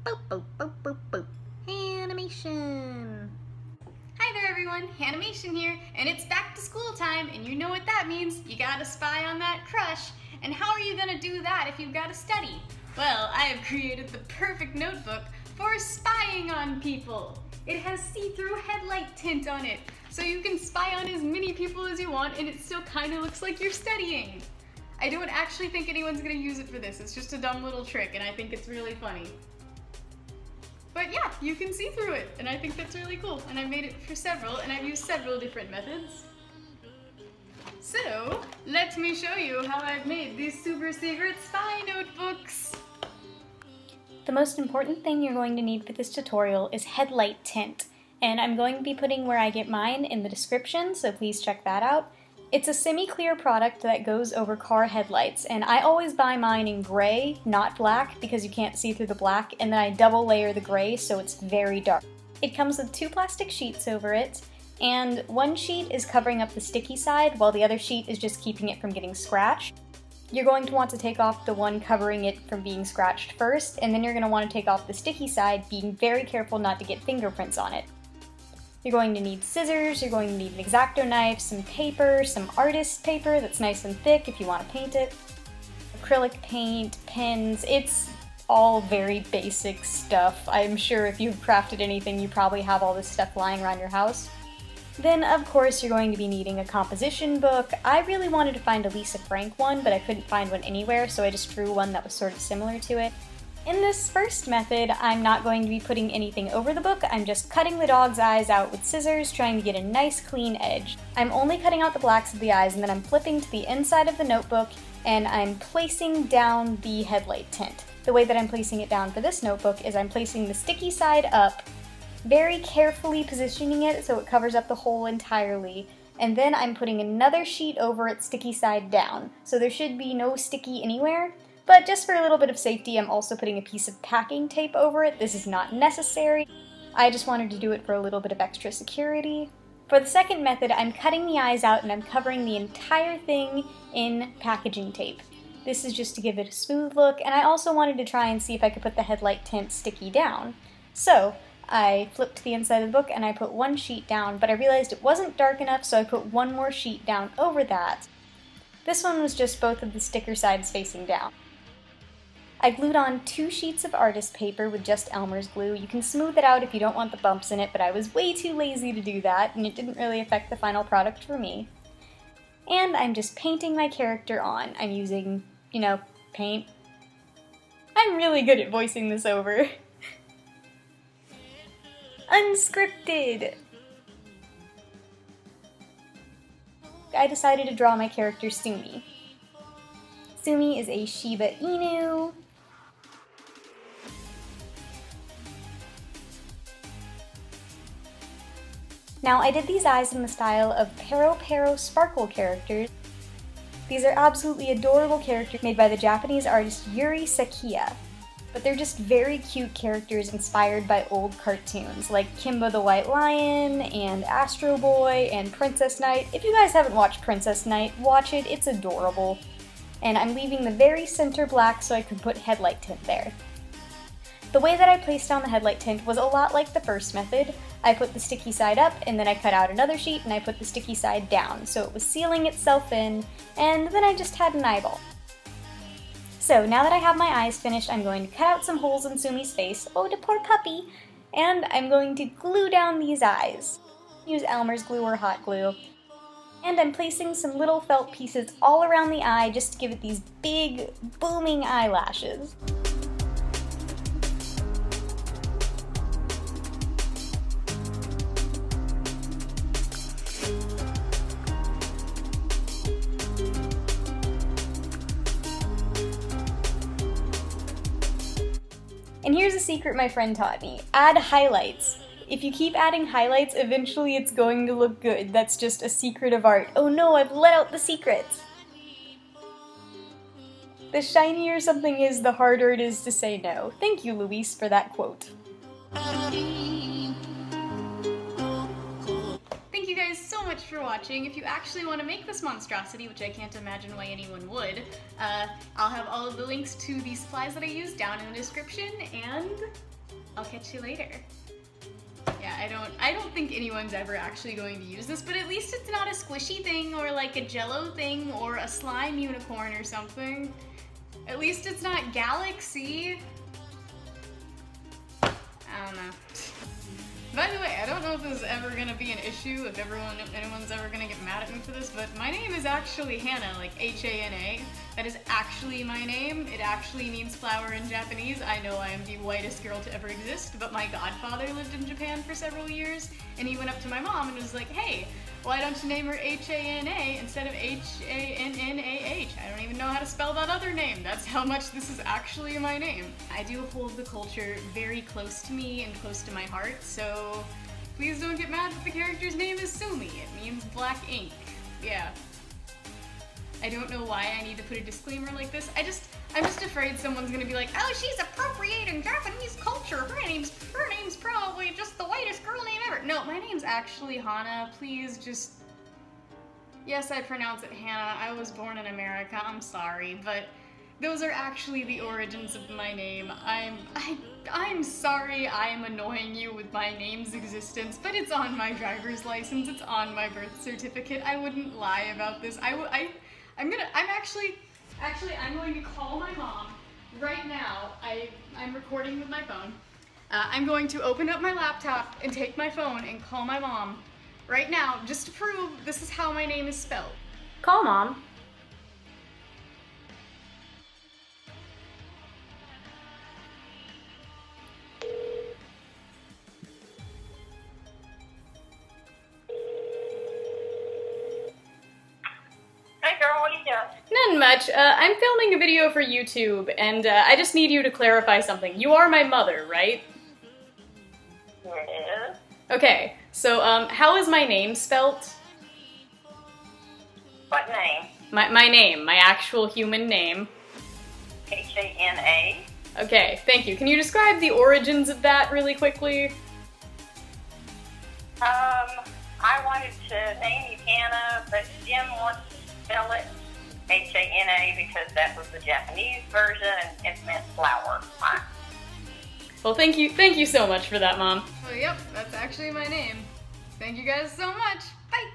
Boop, boop, boop, boop, boop. Animation. Hi there everyone, Animation here, and it's back to school time, and you know what that means. You gotta spy on that crush. And how are you gonna do that if you've gotta study? Well, I have created the perfect notebook for spying on people. It has see-through headlight tint on it, so you can spy on as many people as you want and it still kinda looks like you're studying. I don't actually think anyone's gonna use it for this, it's just a dumb little trick and I think it's really funny. But yeah, you can see through it, and I think that's really cool. And I've made it for several, and I've used several different methods. So, let me show you how I've made these super secret spy notebooks. The most important thing you're going to need for this tutorial is headlight tint, and I'm going to be putting where I get mine in the description, so please check that out. It's a semi-clear product that goes over car headlights, and I always buy mine in gray, not black, because you can't see through the black, and then I double layer the gray so it's very dark. It comes with 2 plastic sheets over it, and one sheet is covering up the sticky side, while the other sheet is just keeping it from getting scratched. You're going to want to take off the one covering it from being scratched first, and then you're going to want to take off the sticky side, being very careful not to get fingerprints on it. You're going to need scissors, you're going to need an X-Acto knife, some paper, some artist paper that's nice and thick if you want to paint it, acrylic paint, pens. It's all very basic stuff. I'm sure if you've crafted anything, you probably have all this stuff lying around your house. Then, of course, you're going to be needing a composition book. I really wanted to find a Lisa Frank one, but I couldn't find one anywhere, so I just drew one that was sort of similar to it. In this first method, I'm not going to be putting anything over the book, I'm just cutting the dog's eyes out with scissors, trying to get a nice clean edge. I'm only cutting out the blacks of the eyes, and then I'm flipping to the inside of the notebook, and I'm placing down the headlight tint. The way that I'm placing it down for this notebook is I'm placing the sticky side up, very carefully positioning it so it covers up the hole entirely, and then I'm putting another sheet over its sticky side down, so there should be no sticky anywhere. But just for a little bit of safety, I'm also putting a piece of packing tape over it. This is not necessary. I just wanted to do it for a little bit of extra security. For the second method, I'm cutting the eyes out and I'm covering the entire thing in packaging tape. This is just to give it a smooth look, and I also wanted to try and see if I could put the headlight tint sticky down. So, I flipped to the inside of the book and I put one sheet down, but I realized it wasn't dark enough, so I put one more sheet down over that. This one was just both of the sticker sides facing down. I glued on 2 sheets of artist paper with just Elmer's glue. You can smooth it out if you don't want the bumps in it, but I was way too lazy to do that, and it didn't really affect the final product for me. And I'm just painting my character on. I'm using, paint. I'm really good at voicing this over. Unscripted! I decided to draw my character Sumi. Sumi is a Shiba Inu. Now, I did these eyes in the style of Peropero sparkle characters. These are absolutely adorable characters made by the Japanese artist Yuri Sakiya. But they're just very cute characters inspired by old cartoons, like Kimba the White Lion, and Astro Boy, and Princess Knight. If you guys haven't watched Princess Knight, watch it, it's adorable. And I'm leaving the very center black so I could put headlight tint there. The way that I placed down the headlight tint was a lot like the first method. I put the sticky side up, and then I cut out another sheet, and I put the sticky side down, so it was sealing itself in, and then I just had an eyeball. So now that I have my eyes finished, I'm going to cut out some holes in Sumi's face, oh the poor puppy, and I'm going to glue down these eyes. Use Elmer's glue or hot glue. And I'm placing some little felt pieces all around the eye just to give it these big, booming eyelashes. And here's a secret my friend taught me. Add highlights. If you keep adding highlights, eventually it's going to look good. That's just a secret of art. Oh no, I've let out the secrets! The shinier something is, the harder it is to say no. Thank you, Luis, for that quote. Thank you guys so so much for watching. If you actually want to make this monstrosity, which I can't imagine why anyone would, I'll have all of the links to the supplies that I use down in the description, and I'll catch you later. Yeah, I don't think anyone's ever actually going to use this, but at least it's not a squishy thing or like a jello thing or a slime unicorn or something. At least it's not Galaxy. I don't know. By the way, I don't know if this is ever gonna be an issue, if anyone's ever gonna get mad at me for this, but my name is actually Hana, like H-A-N-A. That is actually my name. It actually means flower in Japanese. I know I am the whitest girl to ever exist, but my godfather lived in Japan for several years, and he went up to my mom and was like, hey, why don't you name her H-A-N-A instead of H-A-N-N-A-H? I don't even know how to spell that other name. That's how much this is actually my name. I do hold the culture very close to me and close to my heart, so please don't get mad that the character's name is Sumi. It means black ink. Yeah. I don't know why I need to put a disclaimer like this. I'm just afraid someone's gonna be like, oh, she's appropriating Japanese culture. Her name's probably just the whitest girl name ever. No, my name's actually Hana. Please just... Yes, I pronounce it Hannah. I was born in America. I'm sorry, but those are actually the origins of my name. I'm sorry I'm annoying you with my name's existence, but it's on my driver's license. It's on my birth certificate. I wouldn't lie about this. I'm going to call my mom right now. I'm recording with my phone. I'm going to open up my laptop and take my phone and call my mom right now, just to prove this is how my name is spelled. Call Mom. Nothing much. I'm filming a video for YouTube, and I just need you to clarify something. You are my mother, right? Yes. Okay, so how is my name spelt? What name? My name, my actual human name. H-A-N-A. Okay, thank you. Can you describe the origins of that really quickly? I wanted to name you Hannah, but Jim wants to spell it H-A-N-A because that was the Japanese version and it meant flower. Well, thank you so much for that, Mom. Well, yep, that's actually my name. Thank you guys so much. Bye!